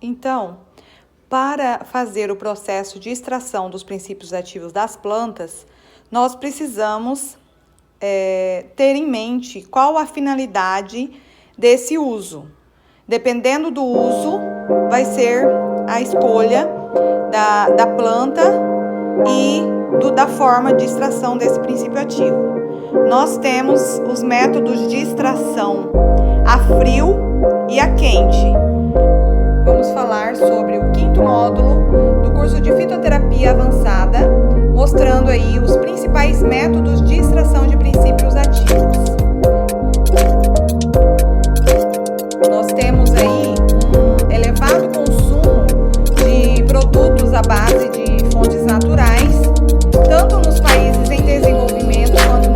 Então, para fazer o processo de extração dos princípios ativos das plantas, nós precisamos ter em mente qual a finalidade desse uso. Dependendo do uso, vai ser a escolha da planta e da forma de extração desse princípio ativo. Nós temos os métodos de extração a frio e a quente. Vamos falar sobre o 5º módulo do curso de fitoterapia avançada, mostrando aí os principais métodos de extração de princípios ativos. Nós temos aí um elevado consumo de produtos à base de fontes naturais, tanto nos países em desenvolvimento quanto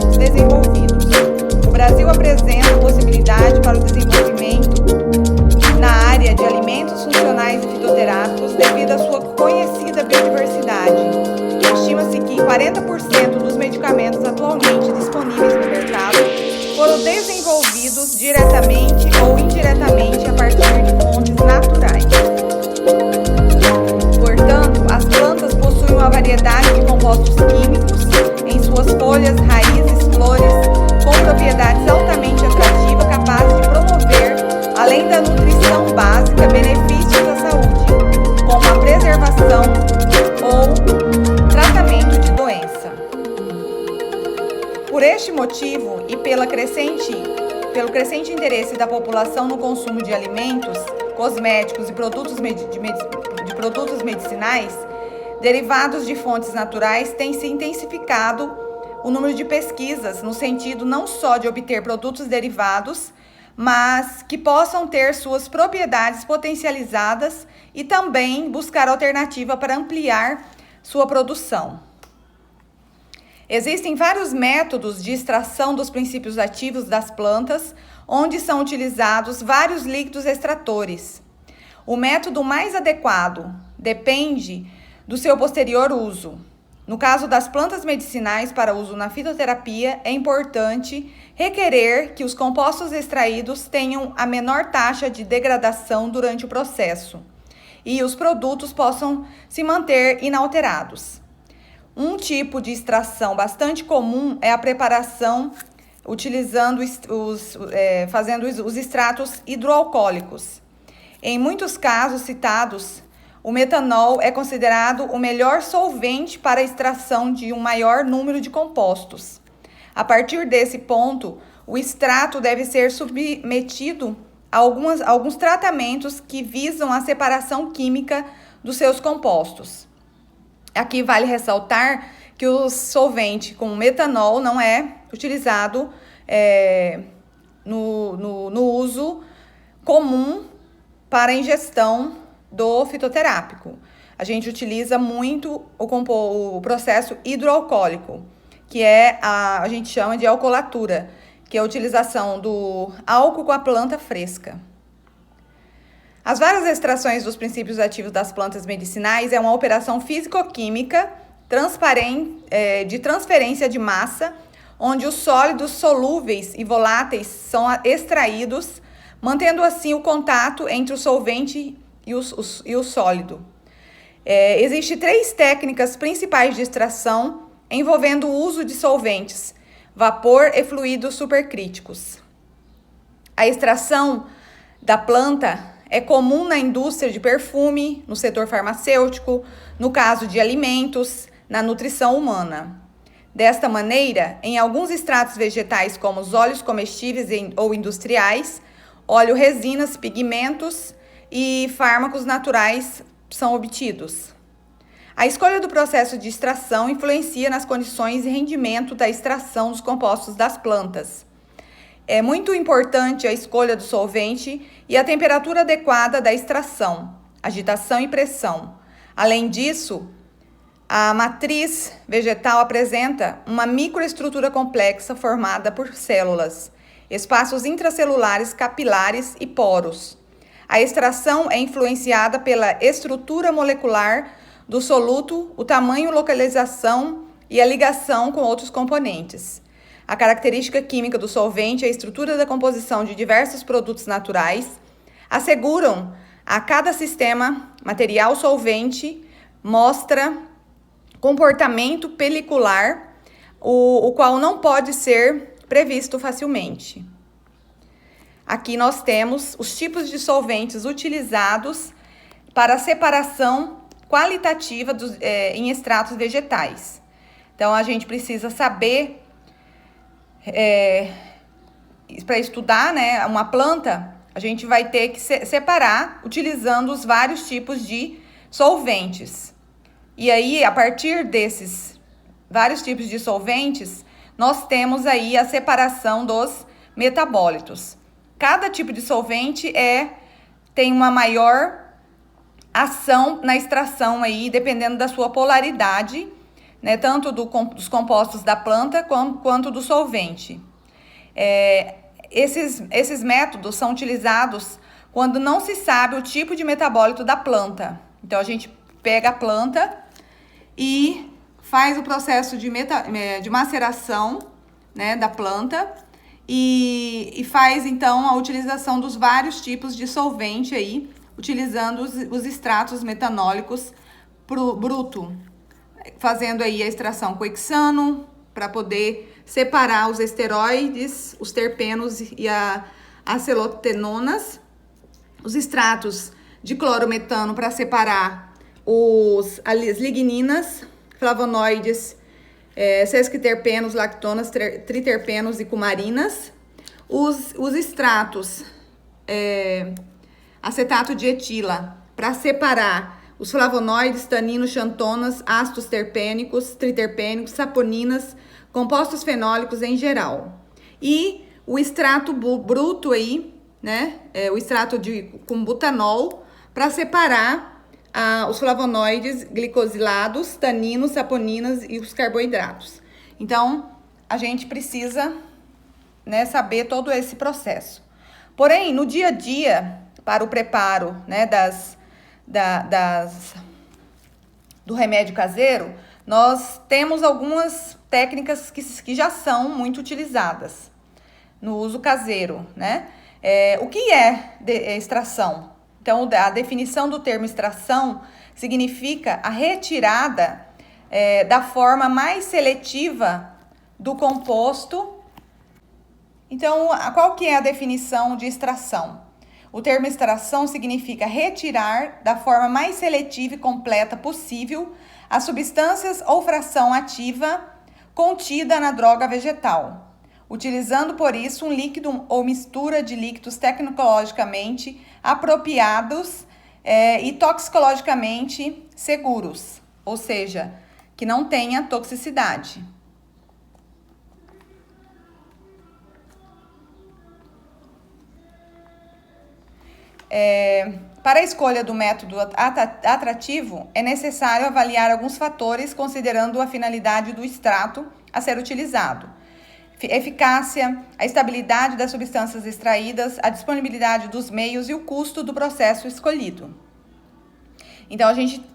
nos desenvolvidos. O Brasil apresenta a possibilidade para o desenvolvimento na área de alimentos funcionais e fitoterápicos devido à sua conhecida biodiversidade. Estima-se que 40% dos medicamentos atualmente disponíveis no mercado foram desenvolvidos diretamente ou indiretamente a partir de fontes naturais. Portanto, as plantas possuem uma variedade de compostos químicos em suas folhas, raízes, flores, com propriedades altamente atrativas capazes de promover, além da nutrição básica, benefícios à saúde, como a preservação ou tratamento de doença. Por este motivo e pelo crescente interesse da população no consumo de alimentos, cosméticos e produtos medicinais derivados de fontes naturais, tem se intensificado o número de pesquisas no sentido não só de obter produtos derivados, mas que possam ter suas propriedades potencializadas e também buscar alternativa para ampliar sua produção. Existem vários métodos de extração dos princípios ativos das plantas, onde são utilizados vários líquidos extratores. O método mais adequado depende do seu posterior uso. No caso das plantas medicinais para uso na fitoterapia, é importante requerer que os compostos extraídos tenham a menor taxa de degradação durante o processo e os produtos possam se manter inalterados. Um tipo de extração bastante comum é a preparação utilizando fazendo os extratos hidroalcoólicos. Em muitos casos citados, o metanol é considerado o melhor solvente para a extração de um maior número de compostos. A partir desse ponto, o extrato deve ser submetido a alguns tratamentos que visam a separação química dos seus compostos. Aqui vale ressaltar que o solvente com metanol não é utilizado no uso comum para ingestão do fitoterápico. A gente utiliza muito o processo hidroalcoólico, que a gente chama de alcoolatura, que é a utilização do álcool com a planta fresca. As várias extrações dos princípios ativos das plantas medicinais é uma operação físico-química de transferência de massa, onde os sólidos solúveis e voláteis são extraídos, mantendo assim o contato entre o solvente e o sólido. Existem 3 técnicas principais de extração envolvendo o uso de solventes, vapor e fluidos supercríticos. A extração da planta é comum na indústria de perfume, no setor farmacêutico, no caso de alimentos, na nutrição humana. Desta maneira, em alguns extratos vegetais, como os óleos comestíveis ou industriais, óleo, resinas, pigmentos e fármacos naturais são obtidos. A escolha do processo de extração influencia nas condições e rendimento da extração dos compostos das plantas. É muito importante a escolha do solvente e a temperatura adequada da extração, agitação e pressão. Além disso, a matriz vegetal apresenta uma microestrutura complexa formada por células, espaços intracelulares, capilares e poros. A extração é influenciada pela estrutura molecular do soluto, o tamanho, localização e a ligação com outros componentes. a característica química do solvente, a estrutura da composição de diversos produtos naturais, asseguram a cada sistema material solvente, mostra comportamento pelicular, o qual não pode ser previsto facilmente. Aqui nós temos os tipos de solventes utilizados para a separação qualitativa em extratos vegetais. Então, a gente precisa saber, para estudar, né, uma planta, a gente vai ter que separar utilizando os vários tipos de solventes. E aí, a partir desses vários tipos de solventes, nós temos aí a separação dos metabólitos. Cada tipo de solvente tem uma maior ação na extração aí, dependendo da sua polaridade, né, tanto dos compostos da planta quanto do solvente. Esses métodos são utilizados quando não se sabe o tipo de metabólito da planta. Então, a gente pega a planta e faz o processo de maceração, né, da planta e faz, então, a utilização dos vários tipos de solvente aí, utilizando os extratos metanólicos bruto, fazendo aí a extração com hexano para poder separar os esteroides, os terpenos e as acelotenonas, os extratos de clorometano para separar as ligninas, flavonoides, sesquiterpenos, lactonas, triterpenos e cumarinas, os extratos acetato de etila para separar os flavonoides, taninos, xantonas, ácidos terpênicos, triterpênicos, saponinas, compostos fenólicos em geral. E o extrato bruto aí, né, o extrato com butanol para separar os flavonoides, glicosilados, taninos, saponinas e os carboidratos. Então, a gente precisa, né, saber todo esse processo. Porém, no dia a dia, para o preparo, né, do remédio caseiro, nós temos algumas técnicas que já são muito utilizadas no uso caseiro, né? O que é extração? Então, a definição do termo extração significa a retirada da forma mais seletiva do composto. Então, qual que é a definição de extração? O termo extração significa retirar da forma mais seletiva e completa possível as substâncias ou fração ativa contida na droga vegetal, utilizando por isso um líquido ou mistura de líquidos tecnologicamente apropriados e toxicologicamente seguros, ou seja, que não tenha toxicidade. Para a escolha do método atrativo, é necessário avaliar alguns fatores considerando a finalidade do extrato a ser utilizado. Eficácia, a estabilidade das substâncias extraídas, a disponibilidade dos meios e o custo do processo escolhido. Então,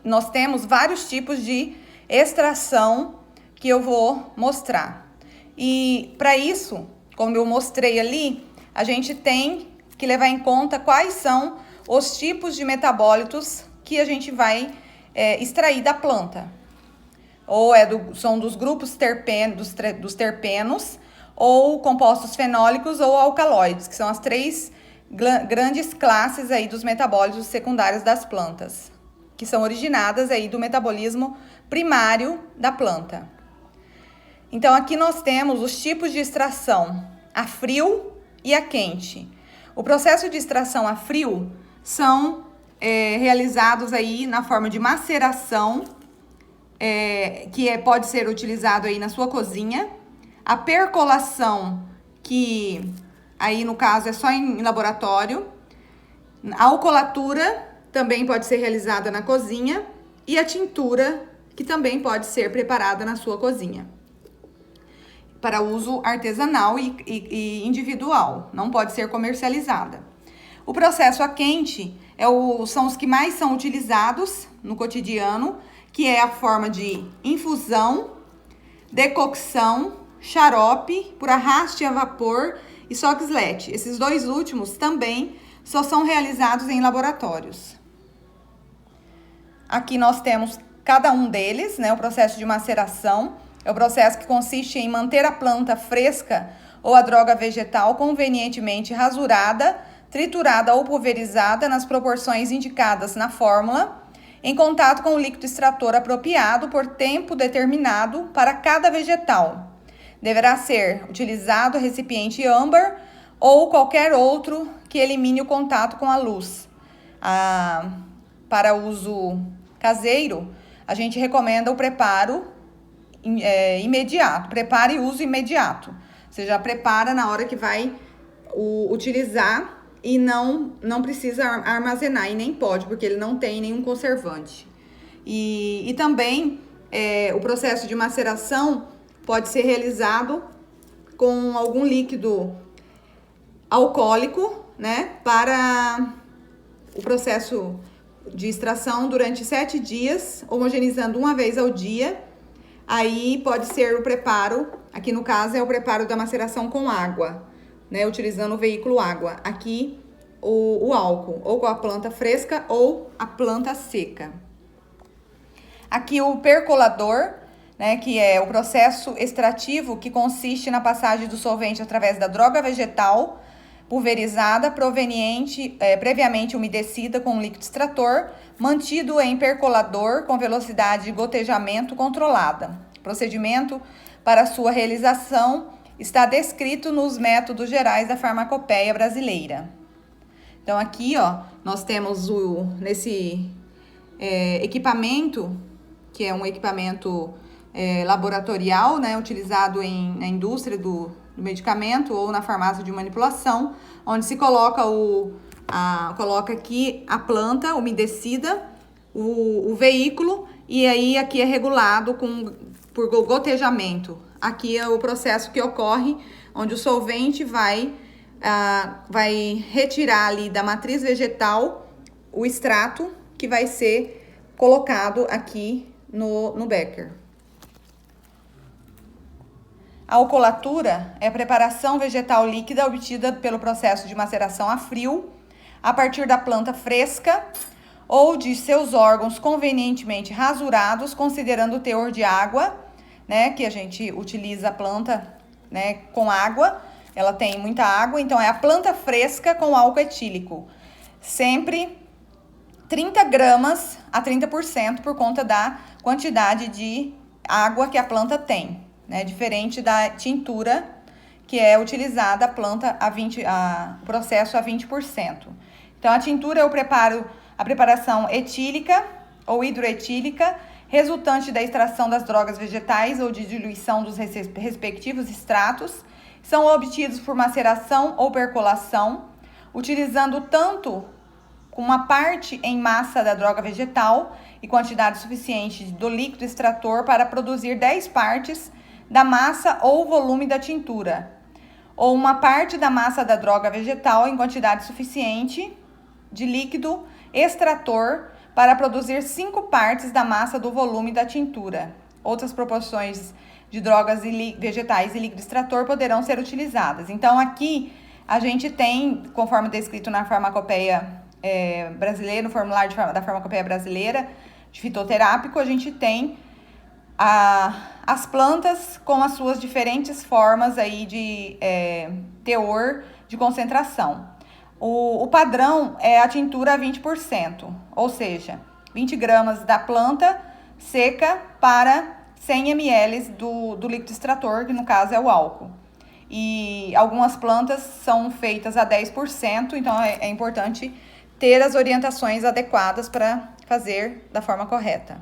nós temos vários tipos de extração que eu vou mostrar. E para isso, como eu mostrei ali, a gente tem que levar em conta quais são os tipos de metabólitos que a gente vai extrair da planta. Ou são dos grupos dos terpenos, ou compostos fenólicos ou alcaloides, que são as três grandes classes aí dos metabólitos secundários das plantas, que são originadas aí do metabolismo primário da planta. Então, aqui nós temos os tipos de extração a frio e a quente. O processo de extração a frio são realizados aí na forma de maceração, que pode ser utilizado aí na sua cozinha. A percolação, que aí no caso é só em laboratório. A alcoolatura também pode ser realizada na cozinha. E a tintura, que também pode ser preparada na sua cozinha, para uso artesanal e individual, não pode ser comercializada. O processo a quente são os que mais são utilizados no cotidiano, que é a forma de infusão, decocção, xarope, por arraste a vapor e soxhlet. Esses dois últimos também só são realizados em laboratórios. Aqui nós temos cada um deles, né? O processo de maceração é o processo que consiste em manter a planta fresca ou a droga vegetal convenientemente rasurada, triturada ou pulverizada nas proporções indicadas na fórmula, em contato com o líquido extrator apropriado por tempo determinado para cada vegetal. Deverá ser utilizado recipiente âmbar ou qualquer outro que elimine o contato com a luz. Para uso caseiro, a gente recomenda o preparo imediato, preparo e uso imediato. Você já prepara na hora que vai utilizar e não precisa armazenar, e nem pode, porque ele não tem nenhum conservante. E também o processo de maceração pode ser realizado com algum líquido alcoólico, né, para o processo de extração durante 7 dias, homogeneizando uma vez ao dia. Aí pode ser o preparo, aqui no caso é o preparo da maceração com água, né, utilizando o veículo água. Aqui o álcool, ou com a planta fresca ou a planta seca. Aqui o percolador, né, que é o processo extrativo que consiste na passagem do solvente através da droga vegetal pulverizada, previamente umedecida com um líquido extrator, mantido em percolador com velocidade de gotejamento controlada. O procedimento para sua realização está descrito nos métodos gerais da farmacopeia brasileira. Então aqui, ó, nós temos nesse equipamento, que é um equipamento laboratorial, né, utilizado na indústria do medicamento ou na farmácia de manipulação, onde se coloca coloca aqui a planta umedecida, o veículo, e aí aqui é regulado por gotejamento. Aqui é o processo que ocorre, onde o solvente vai retirar ali da matriz vegetal o extrato que vai ser colocado aqui no becker. A alcoolatura é a preparação vegetal líquida obtida pelo processo de maceração a frio, a partir da planta fresca ou de seus órgãos convenientemente rasurados, considerando o teor de água, né, que a gente utiliza a planta, né, com água. Ela tem muita água, então é a planta fresca com álcool etílico. Sempre 30 gramas a 30% por conta da quantidade de água que a planta tem, né? Diferente da tintura, que é utilizada a planta o processo a 20%. Então a tintura é a preparação etílica ou hidroetílica, resultante da extração das drogas vegetais ou de diluição dos respectivos extratos. São obtidos por maceração ou percolação, utilizando tanto uma parte em massa da droga vegetal e quantidade suficiente do líquido extrator para produzir 10 partes da massa ou volume da tintura, ou uma parte da massa da droga vegetal em quantidade suficiente de líquido extrator para produzir 5 partes da massa do volume da tintura. Outras proporções de drogas vegetais e líquido extrator poderão ser utilizadas. Então, aqui a gente tem, conforme descrito na farmacopeia brasileira, no formulário da farmacopeia brasileira de fitoterápico, a gente tem as plantas com as suas diferentes formas aí de teor de concentração. O padrão é a tintura a 20%, ou seja, 20 gramas da planta seca para 100 ml do líquido extrator, que no caso é o álcool. E algumas plantas são feitas a 10%, então é importante ter as orientações adequadas para fazer da forma correta.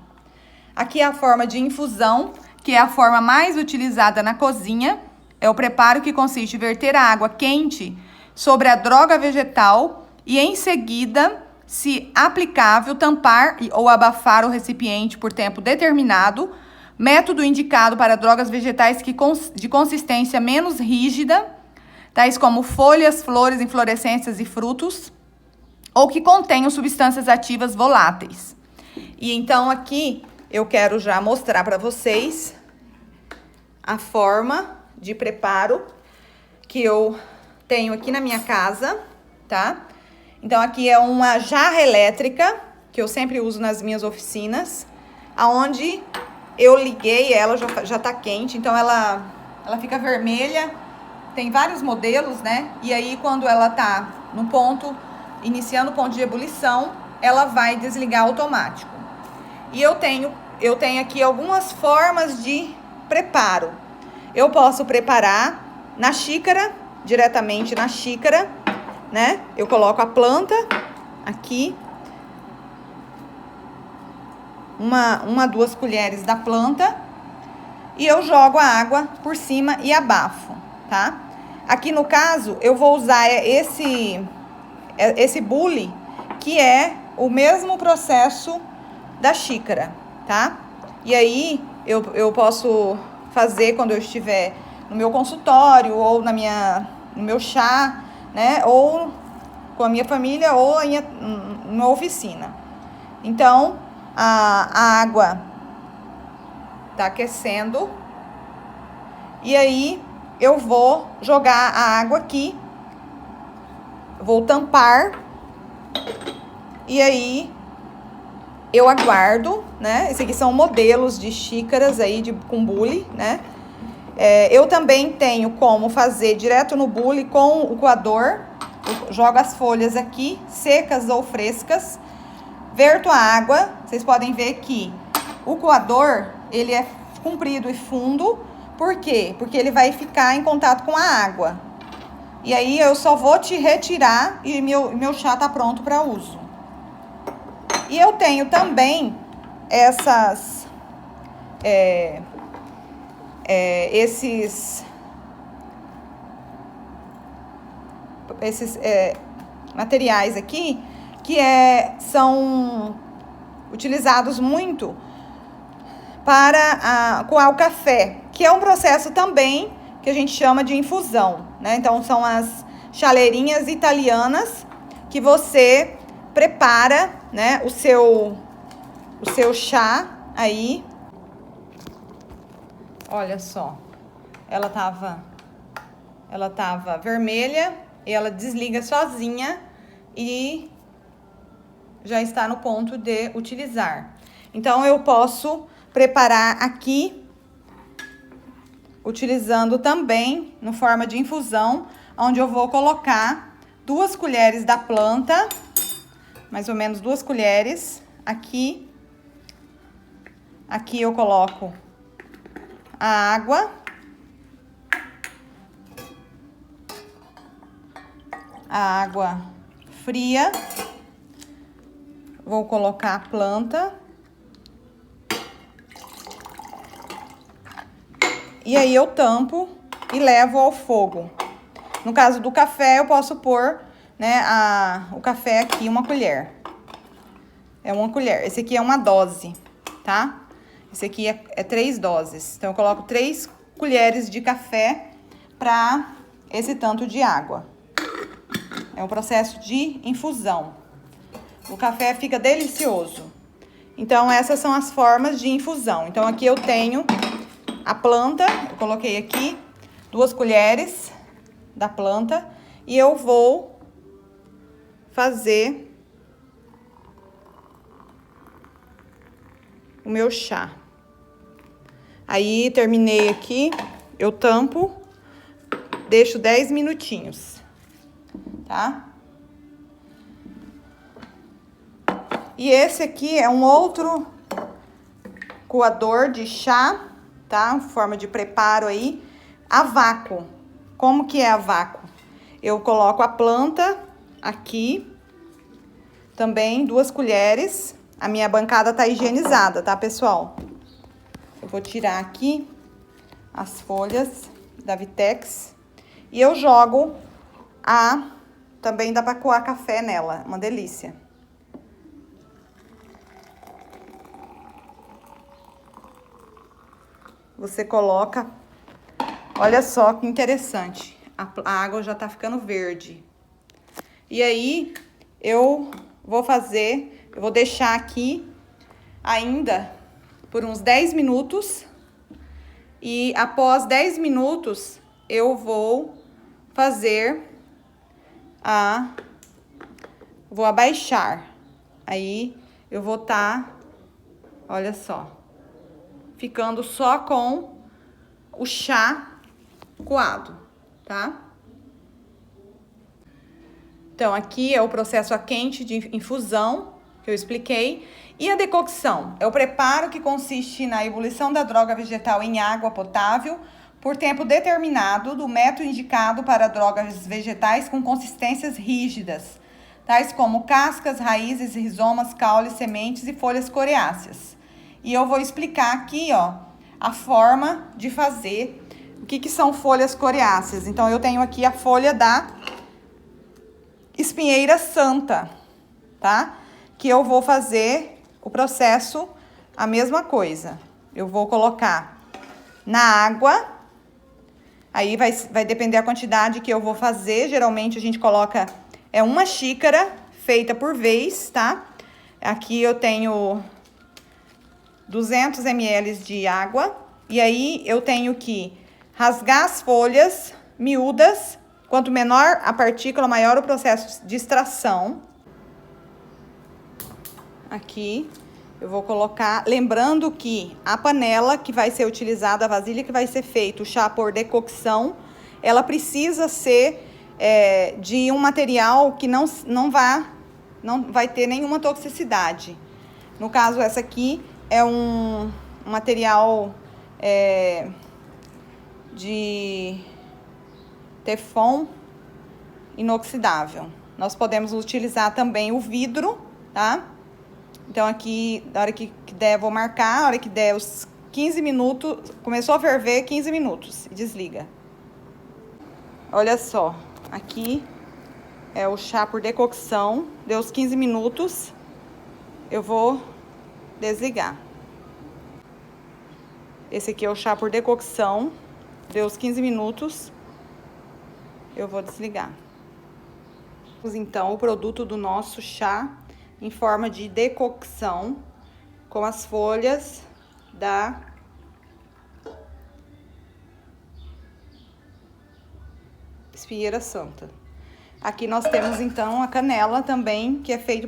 Aqui é a forma de infusão, que é a forma mais utilizada na cozinha. É o preparo que consiste em verter a água quente sobre a droga vegetal e, em seguida, se aplicável, tampar ou abafar o recipiente por tempo determinado, método indicado para drogas vegetais de consistência menos rígida, tais como folhas, flores, inflorescências e frutos, ou que contenham substâncias ativas voláteis. E então aqui eu quero já mostrar para vocês a forma de preparo que eu tenho aqui na minha casa, tá? Então, aqui é uma jarra elétrica, que eu sempre uso nas minhas oficinas, aonde eu liguei ela, já tá quente, então ela fica vermelha. Tem vários modelos, né? E aí, quando ela tá no ponto, iniciando o ponto de ebulição, ela vai desligar automático. E eu tenho aqui algumas formas de preparo. Eu posso preparar na xícara, diretamente na xícara, né? Eu coloco a planta aqui, duas colheres da planta, e eu jogo a água por cima e abafo, tá? Aqui no caso, eu vou usar esse bule, que é o mesmo processo da xícara, tá? E aí, eu posso fazer quando eu estiver no meu consultório, ou no meu chá, né? Ou com a minha família, ou numa oficina. Então, a água tá aquecendo. E aí, eu vou jogar a água aqui. Vou tampar. E aí, eu aguardo, né? Esses aqui são modelos de xícaras aí com bule, né? Eu também tenho como fazer direto no bule com o coador. Eu jogo as folhas aqui, secas ou frescas. Verto a água. Vocês podem ver que o coador, ele é comprido e fundo. Por quê? Porque ele vai ficar em contato com a água. E aí, eu só vou te retirar e meu chá tá pronto para uso. E eu tenho também esses materiais aqui, que são utilizados muito para coar o café, que é um processo também que a gente chama de infusão, né? Então, são as chaleirinhas italianas que você prepara, né, o seu chá aí. Olha só, ela tava vermelha e ela desliga sozinha e já está no ponto de utilizar. Então, eu posso preparar aqui, utilizando também no forma de infusão, onde eu vou colocar 2 colheres da planta, mais ou menos 2 colheres. Aqui eu coloco a água. A água fria. Vou colocar a planta. E aí eu tampo e levo ao fogo. No caso do café, eu posso pôr, né, o café aqui, 1 colher. É 1 colher. Esse aqui é uma dose, tá? Esse aqui é 3 doses. Então, eu coloco 3 colheres de café para esse tanto de água. É um processo de infusão. O café fica delicioso. Então, essas são as formas de infusão. Então, aqui eu tenho a planta, eu coloquei aqui 2 colheres da planta e eu vou fazer o meu chá. Aí, terminei aqui, eu tampo, deixo 10 minutinhos, tá? E esse aqui é um outro coador de chá, tá? Forma de preparo aí, a vácuo. Como que é a vácuo? Eu coloco a planta aqui, também 2 colheres. A minha bancada tá higienizada, tá, pessoal? Eu vou tirar aqui as folhas da Vitex e eu jogo também dá pra coar café nela, uma delícia. Você coloca, olha só que interessante, a água já tá ficando verde. E aí, eu vou deixar aqui ainda por uns 10 minutos E após 10 minutos, eu vou fazer vou abaixar. Aí, eu vou olha só, ficando só com o chá coado, tá? Então, aqui é o processo a quente de infusão, que eu expliquei. E a decocção é o preparo que consiste na ebulição da droga vegetal em água potável por tempo determinado do método indicado para drogas vegetais com consistências rígidas, tais como cascas, raízes, rizomas, caules, sementes e folhas coriáceas. E eu vou explicar aqui, ó, a forma de fazer. O que são folhas coriáceas? Então, eu tenho aqui a folha da espinheira santa, tá? Que eu vou fazer o processo, a mesma coisa. Eu vou colocar na água, aí vai depender a quantidade que eu vou fazer. Geralmente, a gente coloca 1 xícara feita por vez, tá? Aqui eu tenho 200 ml de água. E aí, eu tenho que rasgar as folhas miúdas. Quanto menor a partícula, maior o processo de extração. Aqui, eu vou colocar, lembrando que a panela que vai ser utilizada, a vasilha que vai ser feito o chá por decocção, ela precisa ser de um material que não vai ter nenhuma toxicidade. No caso, essa aqui é um material de Teflon inoxidável. Nós podemos utilizar também o vidro, tá? Então, aqui, na hora que der, vou marcar, na hora que der os 15 minutos, começou a ferver, 15 minutos, e desliga. Olha só, aqui é o chá por decocção, deu os 15 minutos, eu vou desligar. Esse aqui é o chá por decocção, deu os 15 minutos, eu vou desligar. Então, o produto do nosso chá em forma de decocção com as folhas da espinheira santa. Aqui nós temos então a canela também, que é feito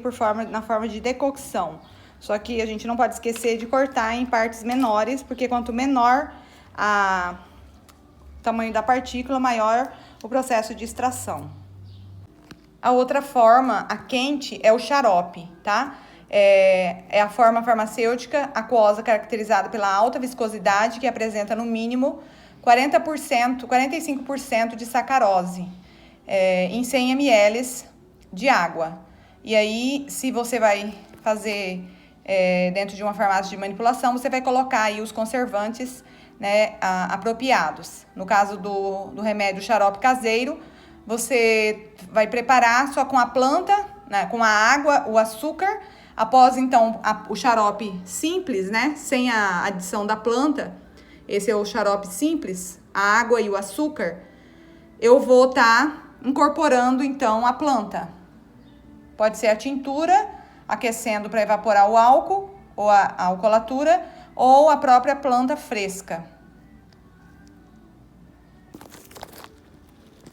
na forma de decocção. Só que a gente não pode esquecer de cortar em partes menores, porque quanto menor o tamanho da partícula, maior o processo de extração. A outra forma, a quente, é o xarope, tá? É a forma farmacêutica aquosa caracterizada pela alta viscosidade, que apresenta no mínimo 45% de sacarose em 100 ml de água. E aí, se você vai fazer dentro de uma farmácia de manipulação, você vai colocar aí os conservantes, né, apropriados. No caso do remédio xarope caseiro, você vai preparar só com a planta, né, com a água, o açúcar. Após, então, o xarope simples, né, sem a adição da planta, esse é o xarope simples, a água e o açúcar, eu vou estar incorporando, então, a planta. Pode ser a tintura, aquecendo para evaporar o álcool, ou a alcoolatura, ou a própria planta fresca.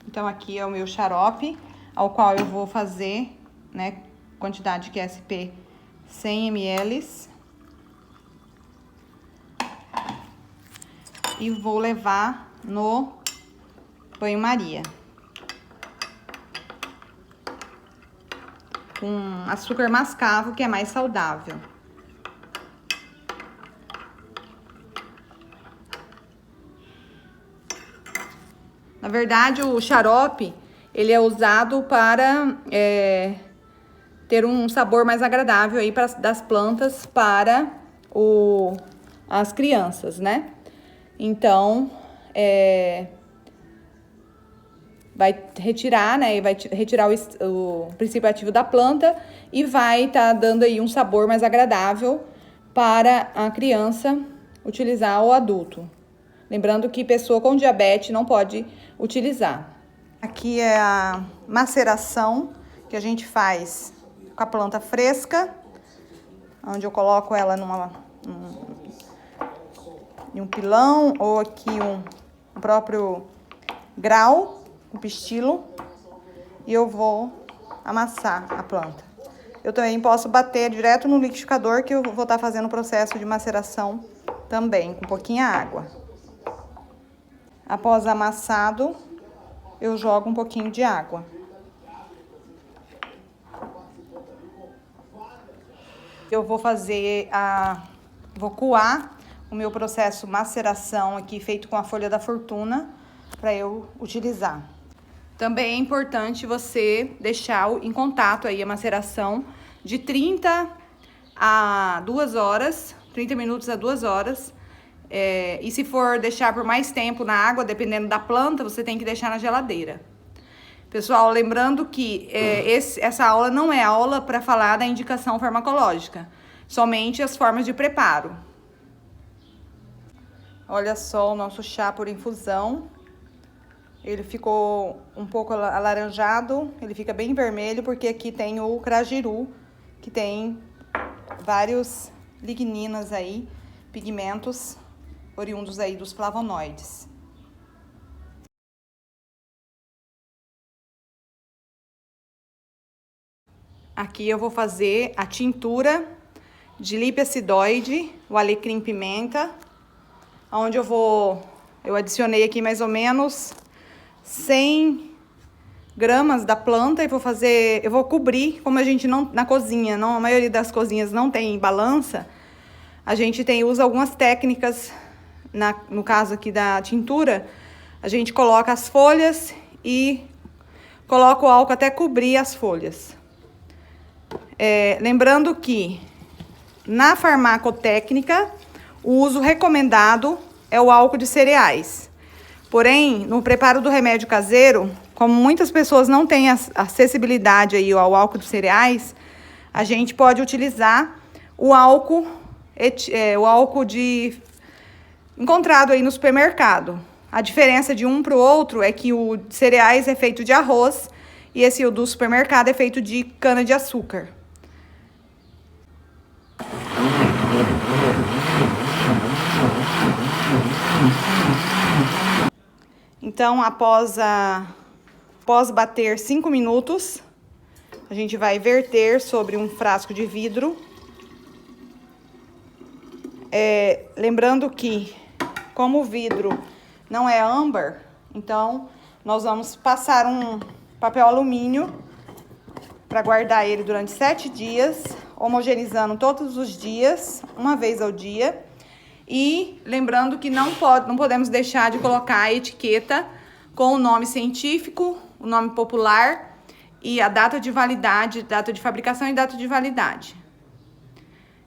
Então, aqui é o meu xarope, ao qual eu vou fazer, né, quantidade de QSP 100 ml. E vou levar no banho-maria. Com açúcar mascavo, que é mais saudável. Na verdade, o xarope, ele é usado para ter um sabor mais agradável aí das plantas para as crianças, né? Então, vai retirar, né? Vai retirar o princípio ativo da planta e vai estar dando aí um sabor mais agradável para a criança utilizar ou adulto. Lembrando que pessoa com diabetes não pode utilizar. Aqui é a maceração que a gente faz com a planta fresca, onde eu coloco ela em um pilão ou aqui um próprio grau, um pistilo, e eu vou amassar a planta. Eu também posso bater direto no liquidificador, que eu vou estar fazendo o processo de maceração também, com pouquinha água. Após amassado, eu jogo um pouquinho de água. Eu vou vou coar o meu processo maceração aqui, feito com a folha da fortuna, para eu utilizar. Também é importante você deixar em contato aí a maceração de 30 a 2 horas, 30 minutos a 2 horas. E se for deixar por mais tempo na água, dependendo da planta, você tem que deixar na geladeira. Pessoal, lembrando que essa aula não é aula para falar da indicação farmacológica, somente as formas de preparo. Olha só o nosso chá por infusão. Ele ficou um pouco alaranjado, ele fica bem vermelho, porque aqui tem o crajiru, que tem vários ligninas aí, pigmentos oriundos aí dos flavonoides. Aqui eu vou fazer a tintura de lípia acidoide, o alecrim pimenta, onde eu adicionei aqui mais ou menos 100 gramas da planta e eu vou cobrir, como a gente não, na cozinha, não, a maioria das cozinhas não tem balança, a gente usa algumas técnicas, no caso aqui da tintura, a gente coloca as folhas e coloca o álcool até cobrir as folhas. Lembrando que na farmacotécnica, o uso recomendado é o álcool de cereais. Porém, no preparo do remédio caseiro, como muitas pessoas não têm acessibilidade aí ao álcool de cereais, a gente pode utilizar o álcool encontrado aí no supermercado. A diferença de um para o outro é que o de cereais é feito de arroz e esse do supermercado é feito de cana-de-açúcar. Então, após bater 5 minutos, a gente vai verter sobre um frasco de vidro. Lembrando que, como o vidro não é âmbar, então nós vamos passar um papel alumínio para guardar ele durante 7 dias, homogeneizando todos os dias, uma vez ao dia. E lembrando que não podemos deixar de colocar a etiqueta com o nome científico, o nome popular e a data de validade, data de fabricação e data de validade.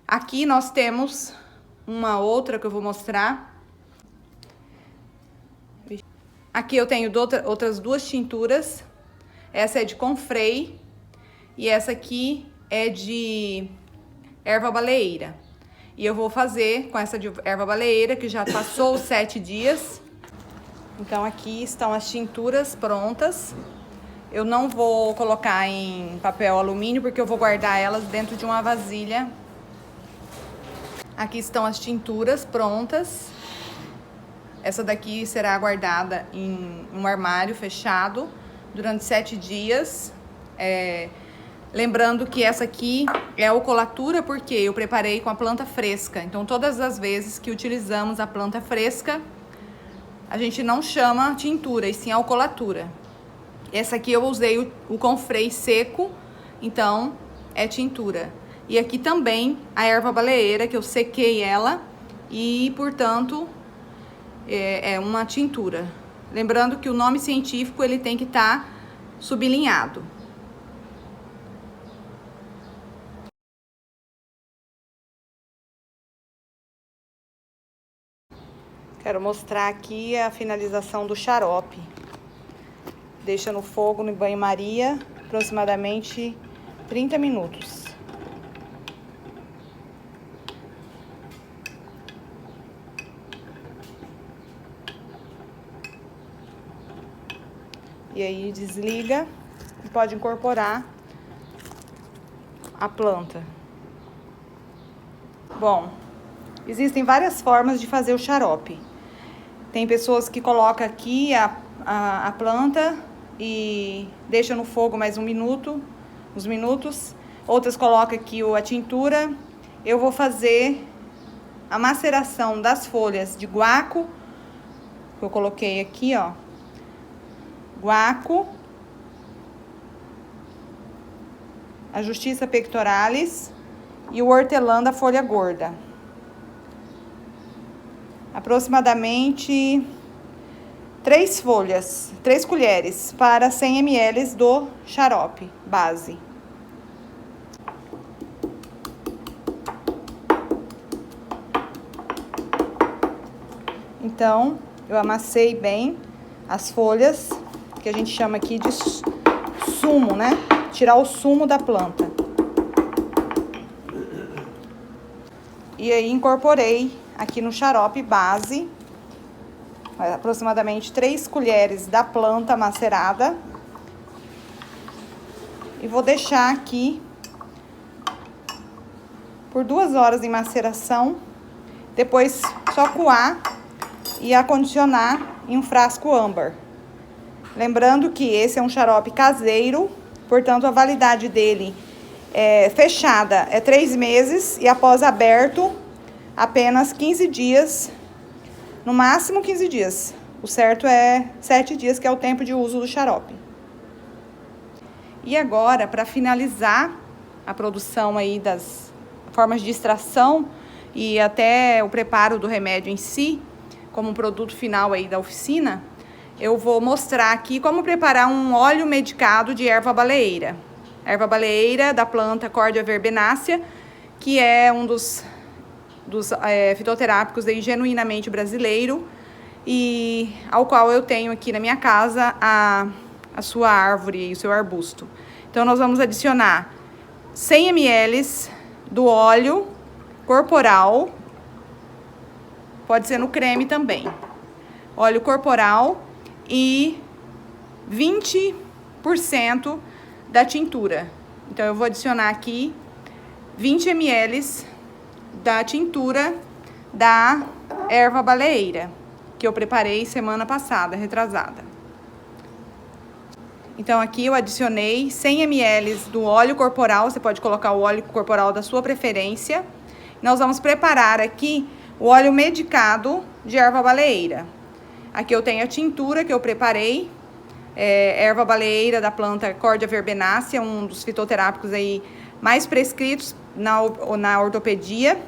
Aqui nós temos uma outra que eu vou mostrar. Aqui eu tenho outras 2 tinturas. Essa é de confrei e essa aqui é de erva baleeira. E eu vou fazer com essa de erva baleeira, que já passou os 7 dias. Então, aqui estão as tinturas prontas. Eu não vou colocar em papel alumínio, porque eu vou guardar elas dentro de uma vasilha. Aqui estão as tinturas prontas. Essa daqui será guardada em um armário fechado durante 7 dias. Lembrando que essa aqui é a alcolatura, porque eu preparei com a planta fresca. Então, todas as vezes que utilizamos a planta fresca, a gente não chama tintura, e sim alcolatura. Essa aqui eu usei o confrei seco, então é tintura. E aqui também a erva baleeira, que eu sequei ela e, portanto, é uma tintura. Lembrando que o nome científico ele tem que estar sublinhado. Quero mostrar aqui a finalização do xarope. Deixa no fogo, no banho-maria, aproximadamente 30 minutos. E aí desliga e pode incorporar a planta. Bom, Existem várias formas de fazer o xarope. Tem pessoas que colocam aqui a planta e deixa no fogo mais uns minutos. Outras colocam aqui a tintura. Eu vou fazer a maceração das folhas de guaco, que eu coloquei aqui, ó. Guaco, a Justiça pectoralis e o hortelã da folha gorda. Aproximadamente 3 colheres para 100 ml do xarope base. Então, eu amassei bem as folhas, que a gente chama aqui de sumo, né? Tirar o sumo da planta. E aí, incorporei aqui no xarope base, aproximadamente 3 colheres da planta macerada. E vou deixar aqui por 2 horas em maceração. Depois, só coar e acondicionar em um frasco âmbar. Lembrando que esse é um xarope caseiro, portanto, a validade dele fechada é 3 meses e após aberto, apenas 15 dias, no máximo 15 dias. O certo é 7 dias, que é o tempo de uso do xarope. E agora, para finalizar a produção aí das formas de extração e até o preparo do remédio em si, como um produto final aí da oficina, eu vou mostrar aqui como preparar um óleo medicado de erva baleeira. Erva baleeira da planta Cordia verbenácea, que é um dos fitoterápicos aí genuinamente brasileiro e ao qual eu tenho aqui na minha casa a sua árvore e o seu arbusto. Então, nós vamos adicionar 100 ml do óleo corporal, pode ser no creme também, óleo corporal e 20% da tintura. Então, eu vou adicionar aqui 20 ml da tintura da erva baleeira, que eu preparei semana passada, retrasada. Então, aqui eu adicionei 100 ml do óleo corporal, você pode colocar o óleo corporal da sua preferência. Nós vamos preparar aqui o óleo medicado de erva baleeira. Aqui eu tenho a tintura que eu preparei, erva baleeira da planta Cordia verbenácea, um dos fitoterápicos aí mais prescritos na ortopedia.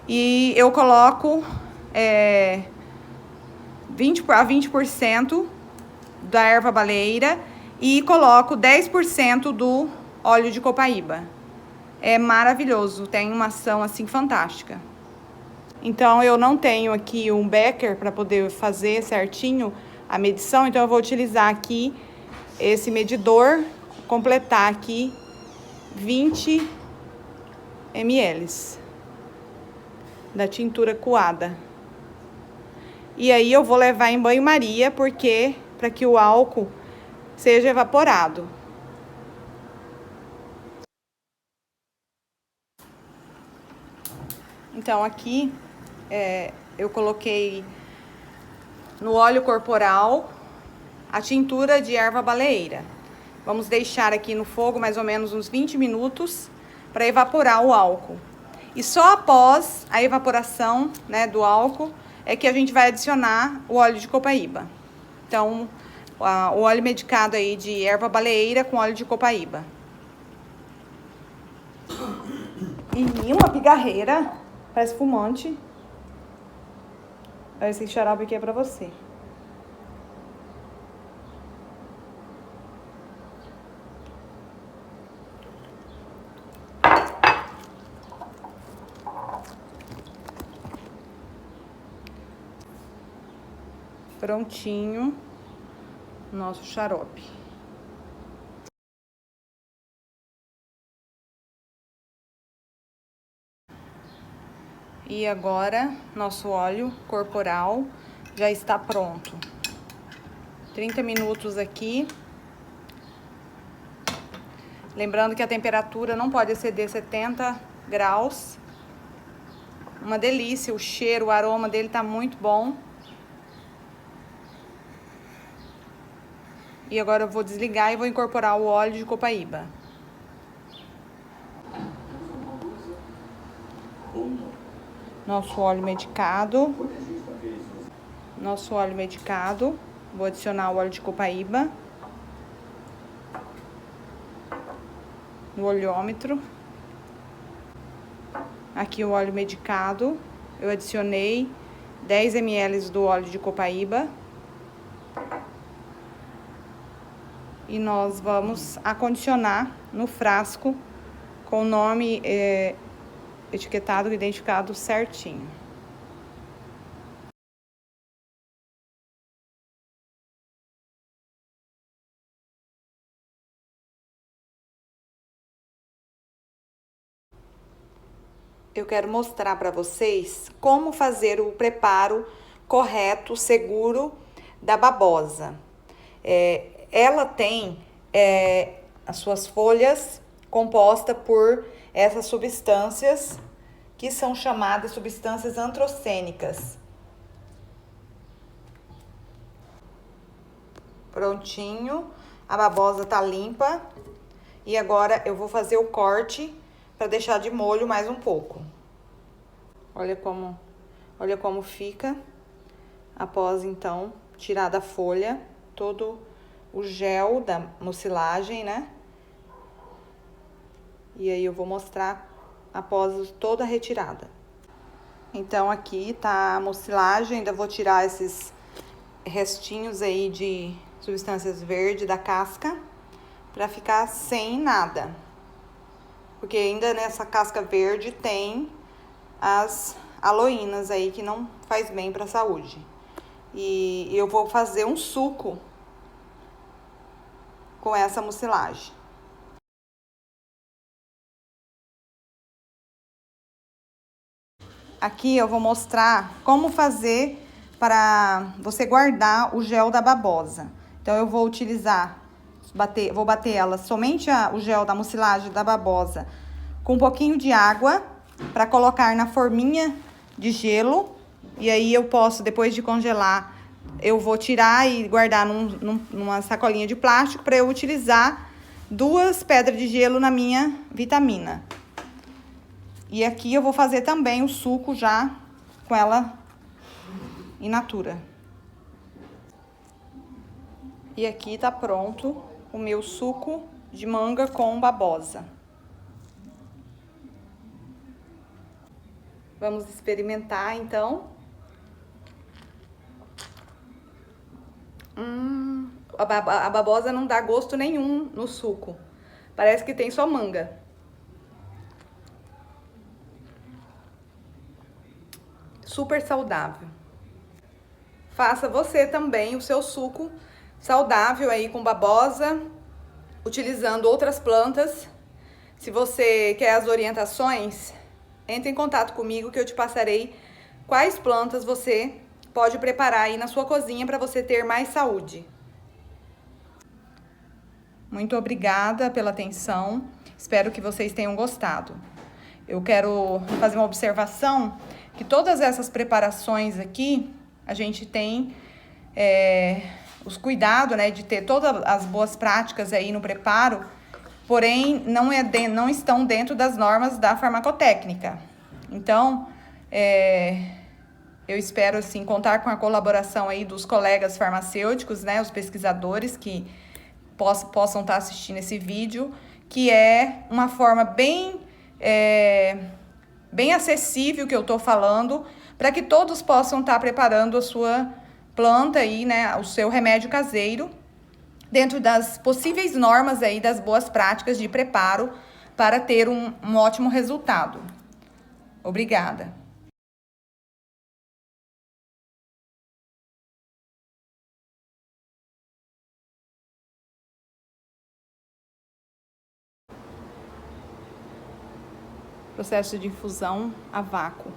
E eu coloco 20% da erva baleeira e coloco 10% do óleo de copaíba. É maravilhoso, tem uma ação assim fantástica. Então, eu não tenho aqui um becker para poder fazer certinho a medição, então eu vou utilizar aqui esse medidor, completar aqui 20 ml da tintura coada. E aí eu vou levar em banho-maria, porque para que o álcool seja evaporado. Então, aqui eu coloquei no óleo corporal a tintura de erva baleeira. Vamos deixar aqui no fogo mais ou menos uns 20 minutos para evaporar o álcool. E só após a evaporação, né, do álcool é que a gente vai adicionar o óleo de copaíba. Então, o óleo medicado aí de erva baleeira com óleo de copaíba. E uma pigarreira, parece fumante. Esse xarope aqui é pra você. Prontinho nosso xarope. E agora, nosso óleo corporal já está pronto. 30 minutos aqui. Lembrando que a temperatura não pode exceder 70 graus. uma delícia, o cheiro, o aroma dele tá muito bom. E agora eu vou desligar e vou incorporar o óleo de copaíba. Nosso óleo medicado. Nosso óleo medicado. Vou adicionar o óleo de copaíba. No oleômetro. Aqui o óleo medicado. Eu adicionei 10 ml do óleo de copaíba. E nós vamos acondicionar no frasco com o nome etiquetado, identificado certinho. Eu quero mostrar para vocês como fazer o preparo correto, seguro da babosa. Ela tem as suas folhas compostas por essas substâncias que são chamadas substâncias antrocênicas. Prontinho, a babosa tá limpa e agora eu vou fazer o corte para deixar de molho mais um pouco. Olha como fica após então tirar da folha todo o gel da mucilagem, né? E aí eu vou mostrar após toda a retirada. Então aqui tá a mucilagem, ainda vou tirar esses restinhos aí de substâncias verdes da casca para ficar sem nada. Porque ainda nessa casca verde tem as aloínas aí que não faz bem para a saúde. E eu vou fazer um suco com essa mucilagem. Aqui eu vou mostrar como fazer para você guardar o gel da babosa. Então eu vou utilizar, vou bater ela somente o gel da mucilagem da babosa com um pouquinho de água para colocar na forminha de gelo. E aí eu posso, depois de congelar, eu vou tirar e guardar numa sacolinha de plástico para eu utilizar 2 pedras de gelo na minha vitamina. E aqui eu vou fazer também o suco já com ela in natura. E aqui tá pronto o meu suco de manga com babosa. Vamos experimentar então. A babosa não dá gosto nenhum no suco. Parece que tem só manga. Super saudável. Faça você também o seu suco saudável aí com babosa, utilizando outras plantas. Se você quer as orientações, entre em contato comigo que eu te passarei quais plantas você pode preparar aí na sua cozinha para você ter mais saúde. Muito obrigada pela atenção. Espero que vocês tenham gostado. Eu quero fazer uma observação que todas essas preparações aqui, a gente tem os cuidados, né, de ter todas as boas práticas aí no preparo, porém não estão dentro das normas da farmacotécnica. Então, eu espero assim contar com a colaboração aí dos colegas farmacêuticos, né, os pesquisadores que possam estar assistindo esse vídeo, que é uma forma bem acessível que eu tô falando, para que todos possam estar preparando a sua planta aí, né, o seu remédio caseiro, dentro das possíveis normas aí das boas práticas de preparo para ter um ótimo resultado. Obrigada. Processo de infusão a vácuo.